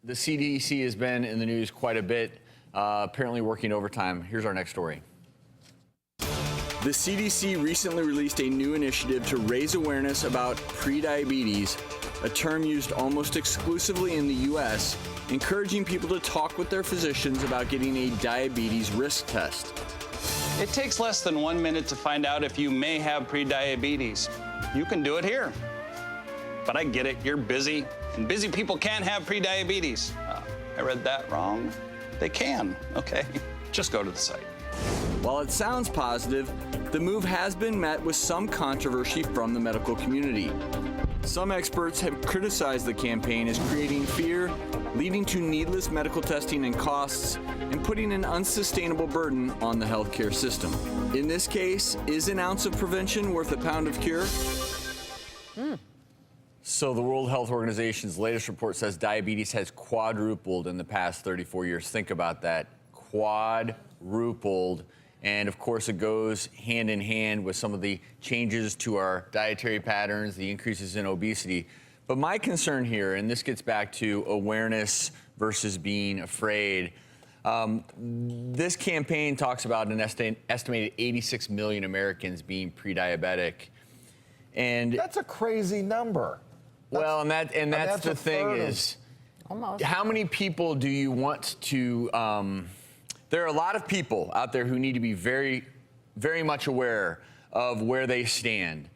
The CDC has been in the news quite a bit, apparently working overtime. Here's our next story. The CDC recently released a new initiative to raise awareness about prediabetes, a term used almost exclusively in the U.S., encouraging people to talk with their physicians about getting a diabetes risk test. It takes less than 1 minute to find out if you may have prediabetes. You can do it here. But I get it, you're busy, and busy people can't have prediabetes. I read that wrong. They can, okay? Just go to the site. While it sounds positive, the move has been met with some controversy from the medical community. Some experts have criticized the campaign as creating fear, leading to needless medical testing and costs, and putting an unsustainable burden on the healthcare system. In this case, is an ounce of prevention worth a pound of cure? So the World Health Organization's latest report says diabetes has quadrupled in the past 34 years. Think about that, quadrupled. And of course, it goes hand in hand with some of the changes to our dietary patterns, the increases in obesity. But my concern here, and this gets back to awareness versus being afraid, this campaign talks about an estimated 86 million Americans being pre-diabetic. And that's a crazy number. Well, and that's the thing is, almost. How many people do you want to, there are a lot of people out there who need to be very, very much aware of where they stand.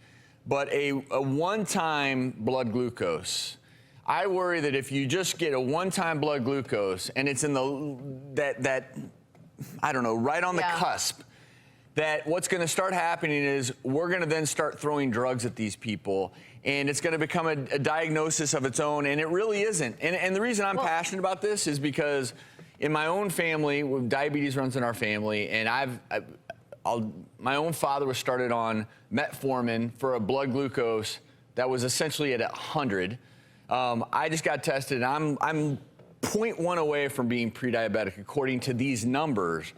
But a one-time blood glucose, I worry that if you just get a one-time blood glucose and it's in the, I don't know, right on the cusp, that what's going to start happening is we're going to then start throwing drugs at these people, and it's going to become a diagnosis of its own, and it really isn't. And the reason I'm passionate about this is because in my own family, diabetes runs in our family, and my own father was started on metformin for a blood glucose that was essentially at 100. I just got tested, and I'm 0.1 away from being pre-diabetic according to these numbers.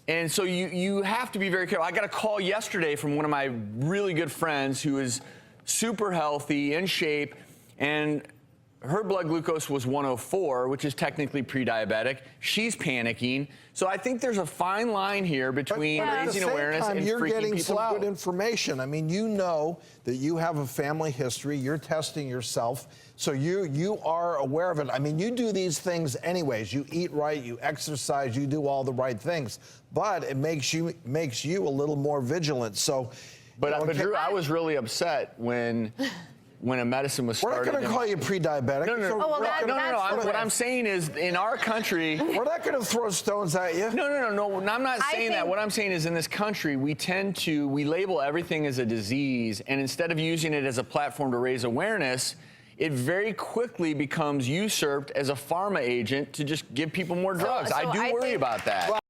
And so you have to be very careful. I got a call yesterday from one of my really good friends who is super healthy, in shape, and her blood glucose was 104, which is technically pre-diabetic. She's panicking. So I think there's a fine line here between raising awareness and freaking people out. You're getting some good information. I mean, you know that you have a family history. You're testing yourself. So you are aware of it. I mean, you do these things anyways. You eat right, you exercise, you do all the right things. But it makes you a little more vigilant. So, but Drew, I was really upset when a medicine was started. We're not going to call you pre-diabetic. No. What I'm saying is, in our country, we're not going to throw stones at you. No. I'm not saying that. What I'm saying is, in this country, we label everything as a disease, and instead of using it as a platform to raise awareness, it very quickly becomes usurped as a pharma agent to just give people more drugs. I do worry about that.